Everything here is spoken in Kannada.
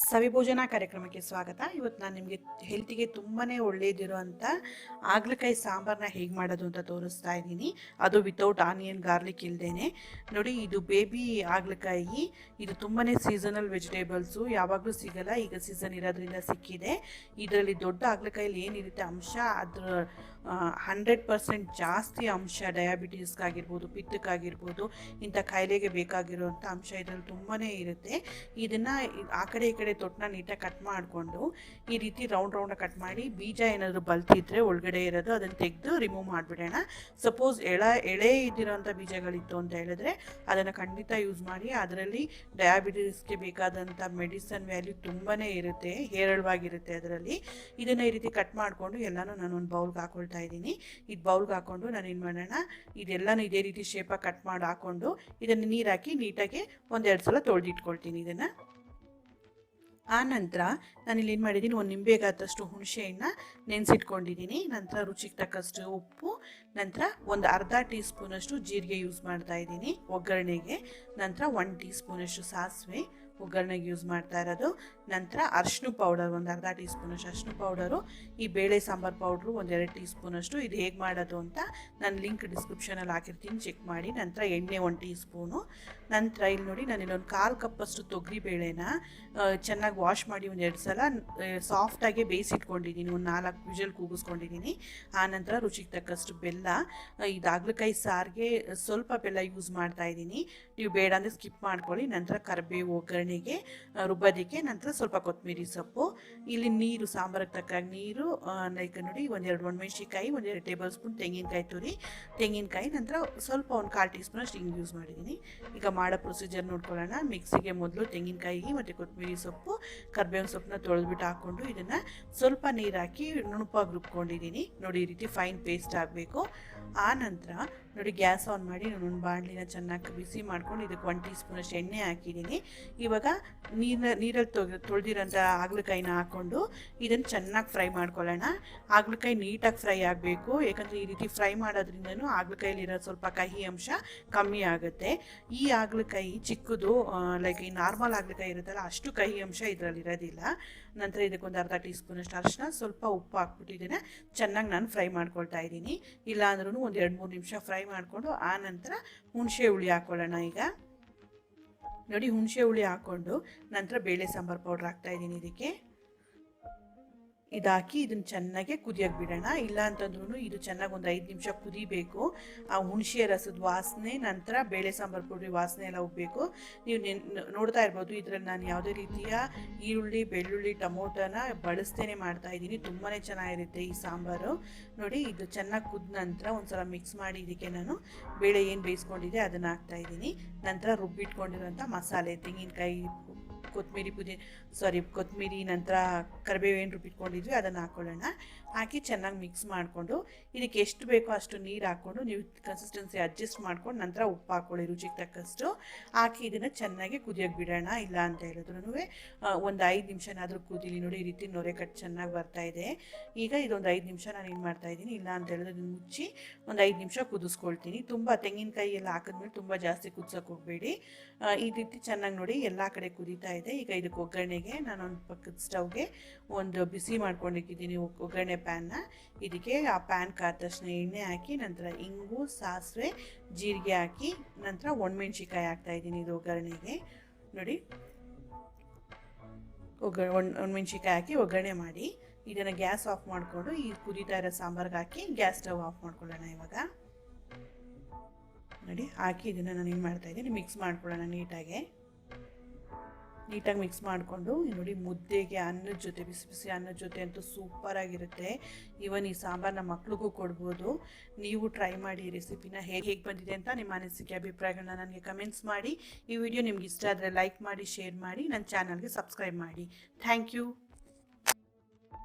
ಸವಿ ಭೋಜನ ಕಾರ್ಯಕ್ರಮಕ್ಕೆ ಸ್ವಾಗತ. ಇವತ್ತು ನಾನು ನಿಮಗೆ ಹೆಲ್ತಿಗೆ ತುಂಬಾ ಒಳ್ಳೆಯದಿರುವಂಥ ಹಾಗಲಕಾಯಿ ಸಾಂಬಾರನ್ನ ಹೇಗೆ ಮಾಡೋದು ಅಂತ ತೋರಿಸ್ತಾ ಇದ್ದೀನಿ. ಅದು ವಿತೌಟ್ ಆನಿಯನ್ ಗಾರ್ಲಿಕ್ ಇಲ್ಲದೇನೆ. ನೋಡಿ, ಇದು ಬೇಬಿ ಹಾಗಲಕಾಯಿ. ಇದು ತುಂಬಾ ಸೀಸನಲ್ ವೆಜಿಟೇಬಲ್ಸು, ಯಾವಾಗಲೂ ಸಿಗಲ್ಲ. ಈಗ ಸೀಸನ್ ಇರೋದ್ರಿಂದ ಸಿಕ್ಕಿದೆ. ಇದರಲ್ಲಿ ದೊಡ್ಡ ಹಾಗಲಕಾಯಲ್ಲಿ ಏನಿರುತ್ತೆ ಅಂಶ, ಅದ್ರ 100% ಜಾಸ್ತಿ ಅಂಶ ಡಯಾಬಿಟೀಸ್ಗಾಗಿರ್ಬೋದು, ಪಿತ್ತಕ್ಕಾಗಿರ್ಬೋದು, ಇಂಥ ಕಾಯಿಲೆಗೆ ಬೇಕಾಗಿರುವಂಥ ಅಂಶ ಇದರಲ್ಲಿ ತುಂಬಾ ಇರುತ್ತೆ. ಇದನ್ನು ಆ ಕಡೆ ಈ ಕಡೆ ತೊಟ್ಟನ್ನ ನೀಟಾಗಿ ಕಟ್ ಮಾಡಿಕೊಂಡು ಈ ರೀತಿ ರೌಂಡ್ ಕಟ್ ಮಾಡಿ, ಬೀಜ ಏನಾದರೂ ಬಲ್ತಿದ್ರೆ ಒಳಗಡೆ ಇರೋದು ಅದನ್ನು ತೆಗೆದು ರಿಮೂವ್ ಮಾಡಿಬಿಡೋಣ. ಸಪೋಸ್ ಎಳೆ ಇದ್ದಿರೋಂಥ ಬೀಜಗಳಿತ್ತು ಅಂತ ಹೇಳಿದ್ರೆ ಅದನ್ನು ಖಂಡಿತ ಯೂಸ್ ಮಾಡಿ. ಅದರಲ್ಲಿ ಡಯಾಬಿಟೀಸ್ಗೆ ಬೇಕಾದಂಥ ಮೆಡಿಸನ್ ವ್ಯಾಲ್ಯೂ ತುಂಬಾ ಇರುತ್ತೆ, ಹೇರಳವಾಗಿರುತ್ತೆ ಅದರಲ್ಲಿ. ಇದನ್ನು ಈ ರೀತಿ ಕಟ್ ಮಾಡಿಕೊಂಡು ಎಲ್ಲನೂ ನಾನು ಒಂದು ಬೌಲ್ಗೆ ಹಾಕೊಳ್ತಾ ಇದ್ದೀನಿ. ಇದು ಬೌಲ್ಗೆ ಹಾಕ್ಕೊಂಡು ನಾನು ಏನು ಮಾಡೋಣ, ಇದೆಲ್ಲನೂ ಇದೇ ರೀತಿ ಶೇಪಾಗಿ ಕಟ್ ಮಾಡಿ ಹಾಕ್ಕೊಂಡು ಇದನ್ನು ನೀರು ಹಾಕಿ ನೀಟಾಗಿ ಒಂದೆರಡು ಸಲ ತೊಳೆದಿಟ್ಕೊಳ್ತೀನಿ. ಇದನ್ನು ಆ ನಂತರ ನಾನಿಲ್ಲಿ ಏನು ಮಾಡಿದ್ದೀನಿ, ಒಂದು ನಿಂಬೆಗಾದಷ್ಟು ಹುಣಸೆಹಣ್ಣು ನೆನೆಸಿಟ್ಕೊಂಡಿದ್ದೀನಿ. ನಂತರ ರುಚಿಗೆ ತಕ್ಕಷ್ಟು ಉಪ್ಪು, ನಂತರ ಒಂದು ಅರ್ಧ ಟೀ ಸ್ಪೂನಷ್ಟು ಜೀರಿಗೆ ಯೂಸ್ ಮಾಡ್ತಾ ಇದ್ದೀನಿ ಒಗ್ಗರಣೆಗೆ. ನಂತರ 1 ಟೀ ಸ್ಪೂನಷ್ಟು ಸಾಸಿವೆ ಒಗ್ಗರಣೆಗೆ ಯೂಸ್ ಮಾಡ್ತಾ ಇರೋದು. ನಂತರ ಅರಿಶಿನ ಪೌಡರ್ ಒಂದು ಅರ್ಧ ಟೀ ಸ್ಪೂನಷ್ಟು ಅರಿಶಿನ ಪೌಡರು, ಈ ಬೇಳೆ ಸಾಂಬಾರು ಪೌಡ್ರು ಒಂದು 2 ಟೀ ಸ್ಪೂನಷ್ಟು. ಇದು ಹೇಗೆ ಮಾಡೋದು ಅಂತ ನಾನು ಲಿಂಕ್ ಡಿಸ್ಕ್ರಿಪ್ಷನಲ್ಲಿ ಹಾಕಿರ್ತೀನಿ, ಚೆಕ್ ಮಾಡಿ. ನಂತರ ಎಣ್ಣೆ 1 ಟೀ ಸ್ಪೂನು. ನಂತರ ಇಲ್ಲಿ ನೋಡಿ, ನಾನು ಇಲ್ಲೊಂದು 1/4 ಕಪ್ಪಷ್ಟು ತೊಗರಿ ಬೇಳೆನ ಚೆನ್ನಾಗಿ ವಾಶ್ ಮಾಡಿ ಒಂದು 2 ಸಲ ಸಾಫ್ಟಾಗಿ ಬೇಯಿಸಿಟ್ಕೊಂಡಿದ್ದೀನಿ. ಒಂದು 4 ವಿಷಲ್ ಕೂಗಿಸ್ಕೊಂಡಿದ್ದೀನಿ. ಆನಂತರ ರುಚಿಗೆ ತಕ್ಕಷ್ಟು ಬೆಲ್ಲ. ಇದು ಹಾಗಲಕಾಯಿ ಸಾರಿಗೆ ಸ್ವಲ್ಪ ಬೆಲ್ಲ ಯೂಸ್ ಮಾಡ್ತಾ ಇದ್ದೀನಿ, ನೀವು ಬೇಡ ಅಂದರೆ ಸ್ಕಿಪ್ ಮಾಡ್ಕೊಳ್ಳಿ. ನಂತರ ಕರಿಬೇವು ಒಗ್ಗರಣೆಗೆ ರುಬ್ಬೋದಕ್ಕೆ. ನಂತರ ಸ್ವಲ್ಪ ಕೊತ್ತಂಬರಿ ಸೊಪ್ಪು. ಇಲ್ಲಿ ನೀರು, ಸಾಂಬಾರಿಗೆ ತಕ್ಕಾಗಿ ನೀರು, ಲೈಕ್ ನೋಡಿ, 1-2 ಒಣಮೆಣಸಿಕಾಯಿ, 1-2 ಟೇಬಲ್ ಸ್ಪೂನ್ ತೆಂಗಿನಕಾಯಿ ತುರಿ, ತೆಂಗಿನಕಾಯಿ. ನಂತರ ಸ್ವಲ್ಪ ಒಂದು 1/4 ಟೀ ಸ್ಪೂನ್ ಅಷ್ಟು ಹಿಂಗೆ ಯೂಸ್ ಮಾಡಿದ್ದೀನಿ. ಈಗ ಮಾಡೋ ಪ್ರೊಸೀಜರ್ ನೋಡ್ಕೊಳ್ಳೋಣ. ಮಿಕ್ಸಿಗೆ ಮೊದಲು ತೆಂಗಿನಕಾಯಿ ಮತ್ತು ಕೊತ್ತಂಬರಿ ಸೊಪ್ಪು, ಕರಿಬೇವಿನ ಸೊಪ್ಪನ್ನ ತೊಳೆದ್ಬಿಟ್ಟು ಹಾಕ್ಕೊಂಡು ಇದನ್ನು ಸ್ವಲ್ಪ ನೀರು ಹಾಕಿ ನುಣುಪಾಗಿ ರುಬ್ಕೊಂಡಿದ್ದೀನಿ. ನೋಡಿ, ಈ ರೀತಿ ಫೈನ್ ಪೇಸ್ಟ್ ಆಗಬೇಕು. ಆ ನಂತರ ನೋಡಿ, ಗ್ಯಾಸ್ ಆನ್ ಮಾಡಿ ನಾನು ಒಂದು ಬಾಣಲಿನ ಚೆನ್ನಾಗಿ ಬಿಸಿ ಮಾಡ್ಕೊಂಡು ಇದಕ್ಕೆ 1 ಟೀ ಸ್ಪೂನಷ್ಟು ಎಣ್ಣೆ ಹಾಕಿದ್ದೀನಿ. ಇವಾಗ ನೀರಲ್ಲಿ ತೊಳೆದಿರೋಂಥ ಹಾಗಲಕಾಯಿನ ಹಾಕ್ಕೊಂಡು ಇದನ್ನು ಚೆನ್ನಾಗಿ ಫ್ರೈ ಮಾಡ್ಕೊಳ್ಳೋಣ. ಹಾಗಲಕಾಯಿ ನೀಟಾಗಿ ಫ್ರೈ ಆಗಬೇಕು, ಯಾಕಂದರೆ ಈ ರೀತಿ ಫ್ರೈ ಮಾಡೋದ್ರಿಂದನೂ ಹಾಗಲಕಾಯಿಲಿರೋ ಸ್ವಲ್ಪ ಕಹಿ ಅಂಶ ಕಮ್ಮಿ ಆಗುತ್ತೆ. ಈ ಹಾಗಲಕಾಯಿ ಚಿಕ್ಕದು, ಲೈಕ್ ಈ ನಾರ್ಮಲ್ ಹಾಗಲಕಾಯಿ ಇರುತ್ತಲ್ಲ, ಅಷ್ಟು ಕಹಿ ಅಂಶ ಇದರಲ್ಲಿ ಇರೋದಿಲ್ಲ. ನಂತರ ಇದಕ್ಕೊಂದು ಅರ್ಧ ಟೀ ಸ್ಪೂನಷ್ಟು ಅರಿಶಿನ, ಸ್ವಲ್ಪ ಉಪ್ಪು ಹಾಕ್ಬಿಟ್ಟು ಇದನ್ನು ಚೆನ್ನಾಗಿ ನಾನು ಫ್ರೈ ಮಾಡ್ಕೊಳ್ತಾ ಇದ್ದೀನಿ. ಇಲ್ಲ ಅಂದ್ರೂ ಒಂದು 2-3 ನಿಮಿಷ ಫ್ರೈ ಮಾಡಿಕೊಂಡು ಆ ನಂತರ ಹುಣಸೆ ಹುಳಿ ಹಾಕ್ಕೊಳ್ಳೋಣ. ಈಗ ನೋಡಿ, ಹುಣಸೆ ಹುಳಿ ಹಾಕ್ಕೊಂಡು ನಂತರ ಬೇಳೆ ಸಾಂಬಾರು ಪೌಡ್ರ್ ಹಾಕ್ತಾಯಿದ್ದೀನಿ. ಇದಕ್ಕೆ ಇದಾಕಿ ಇದನ್ನು ಚೆನ್ನಾಗಿ ಕುದಿಯೋಕೆ ಬಿಡೋಣ. ಇಲ್ಲ ಅಂತಂದ್ರೂ ಇದು ಚೆನ್ನಾಗಿ ಒಂದು 5 ನಿಮಿಷ ಕುದಿಬೇಕು. ಆ ಹುಣಸೆ ರಸದ ವಾಸನೆ, ನಂತರ ಬೇಳೆ ಸಾಂಬಾರು ಪುಡಿ ವಾಸನೆ ಎಲ್ಲ ಹೋಗಬೇಕು. ನೀವು ನೋಡ್ತಾ ಇರ್ಬೋದು, ಇದರಲ್ಲಿ ನಾನು ಯಾವುದೇ ರೀತಿಯ ಈರುಳ್ಳಿ, ಬೆಳ್ಳುಳ್ಳಿ, ಟೊಮೊಟೊನ ಬಳಸ್ತೇನೆ ಮಾಡ್ತಾಯಿದ್ದೀನಿ. ತುಂಬಾ ಚೆನ್ನಾಗಿರುತ್ತೆ ಈ ಸಾಂಬಾರು. ನೋಡಿ, ಇದು ಚೆನ್ನಾಗಿ ಕುದ ನಂತರ ಒಂದು ಸಲ ಮಿಕ್ಸ್ ಮಾಡಿ ಇದಕ್ಕೆ ನಾನು ಬೇಳೆ ಏನು ಬೇಯಿಸ್ಕೊಂಡಿದೆ ಅದನ್ನು ಹಾಕ್ತಾಯಿದ್ದೀನಿ. ನಂತರ ರುಬ್ಬಿಟ್ಕೊಂಡಿರೋಂಥ ಮಸಾಲೆ, ತೆಂಗಿನಕಾಯಿ, ಕೊತ್ತಂಬರಿ, ನಂತರ ಕರಿಬೇವು ಏನು ರುಬ್ಬಿಟ್ಕೊಂಡಿದ್ವಿ ಅದನ್ನು ಹಾಕ್ಕೊಳ್ಳೋಣ. ಹಾಕಿ ಚೆನ್ನಾಗಿ ಮಿಕ್ಸ್ ಮಾಡಿಕೊಂಡು ಇದಕ್ಕೆ ಎಷ್ಟು ಬೇಕೋ ಅಷ್ಟು ನೀರು ಹಾಕ್ಕೊಂಡು ನೀವು ಕನ್ಸಿಸ್ಟೆನ್ಸಿ ಅಡ್ಜಸ್ಟ್ ಮಾಡ್ಕೊಂಡು ನಂತರ ಉಪ್ಪು ಹಾಕ್ಕೊಳ್ಳಿ ರುಚಿಗೆ ತಕ್ಕಷ್ಟು. ಹಾಕಿ ಇದನ್ನು ಚೆನ್ನಾಗಿ ಕುದಿಯೋಕೆ ಬಿಡೋಣ. ಇಲ್ಲ ಅಂತ ಹೇಳಿದ್ರು ಒಂದು 5 ನಿಮಿಷನಾದರೂ ಕುದೀಲಿ. ನೋಡಿ, ಈ ರೀತಿ ನೊರೆ ಕಟ್ಟು ಚೆನ್ನಾಗಿ ಬರ್ತಾಯಿದೆ. ಈಗ ಇದೊಂದು 5 ನಿಮಿಷ ನಾನು ಏನು ಮಾಡ್ತಾಯಿದ್ದೀನಿ, ಇಲ್ಲ ಅಂತ ಹೇಳಿದ್ರೆ ಇದನ್ನು ಮುಚ್ಚಿ ಒಂದು 5 ನಿಮಿಷ ಕುದಿಸ್ಕೊಳ್ತೀನಿ. ತುಂಬ ತೆಂಗಿನಕಾಯಿ ಎಲ್ಲ ಹಾಕಿದ್ಮೇಲೆ ತುಂಬ ಜಾಸ್ತಿ ಕುದಿಸೋಕೆ ಹೋಗಬೇಡಿ. ಈ ರೀತಿ ಚೆನ್ನಾಗಿ ನೋಡಿ ಎಲ್ಲ ಕಡೆ ಕುದೀತಾ ಇದೆ. ಈಗ ಇದಕ್ಕೆ ಒಗ್ಗರಣೆಗೆ ನಾನೊಂದು ಪಕ್ಕದ ಸ್ಟವ್ಗೆ ಒಂದು ಬಿಸಿ ಮಾಡ್ಕೊಂಡಿದ್ದೀನಿ ಒಗ್ಗರಣೆ ಪ್ಯಾನ್ನ. ಇದಕ್ಕೆ ಆ ಪ್ಯಾನ್ ಕಾದ ತಕ್ಷಣ ಎಣ್ಣೆ ಹಾಕಿ ನಂತರ ಇಂಗು, ಸಾಸಿವೆ, ಜೀರಿಗೆ ಹಾಕಿ ನಂತರ ಒಣಮೆಣಸಿಕಾಯಿ ಹಾಕ್ತಾಯಿದ್ದೀನಿ ಇದು ಒಗ್ಗರಣೆಗೆ. ನೋಡಿ, ಒಣಮೆಣಸಿಕಾಯಿ ಹಾಕಿ ಒಗ್ಗರಣೆ ಮಾಡಿ ಇದನ್ನು ಗ್ಯಾಸ್ ಆಫ್ ಮಾಡಿಕೊಂಡು ಈ ಕುದೀತಾ ಇರೋ ಸಾಂಬಾರ್ಗೆ ಹಾಕಿ ಗ್ಯಾಸ್ ಸ್ಟವ್ ಆಫ್ ಮಾಡ್ಕೊಳ್ಳೋಣ. ಇವಾಗ ನೋಡಿ, ಹಾಕಿ ಇದನ್ನು ನಾನು ಏನು ಮಾಡ್ತಾಯಿದ್ದೀನಿ, ಮಿಕ್ಸ್ ಮಾಡ್ಕೊಳ್ಳೋಣ. ನೀಟಾಗಿ ಮಿಕ್ಸ್ ಮಾಡಿಕೊಂಡು ನೋಡಿ, ಮುದ್ದೆಗೆ, ಅನ್ನದ ಜೊತೆ, ಬಿಸಿ ಬಿಸಿ ಅನ್ನದ ಜೊತೆ ಅಂತೂ ಸೂಪರಾಗಿರುತ್ತೆ. ಇವನ್ ಈ ಸಾಂಬಾರನ್ನ ಮಕ್ಳಿಗೂ ಕೊಡ್ಬೋದು. ನೀವು ಟ್ರೈ ಮಾಡಿ ಈ ರೆಸಿಪಿನ. ಹೇಗೆ ಬಂದಿದೆ ಅಂತ ನಿಮ್ಮ ಅನಿಸಿಕೆ, ಅಭಿಪ್ರಾಯಗಳನ್ನ ನನಗೆ ಕಮೆಂಟ್ಸ್ ಮಾಡಿ. ಈ ವಿಡಿಯೋ ನಿಮ್ಗೆ ಇಷ್ಟ ಆದರೆ ಲೈಕ್ ಮಾಡಿ, ಶೇರ್ ಮಾಡಿ, ನನ್ನ ಚಾನಲ್ಗೆ ಸಬ್ಸ್ಕ್ರೈಬ್ ಮಾಡಿ. Thank you.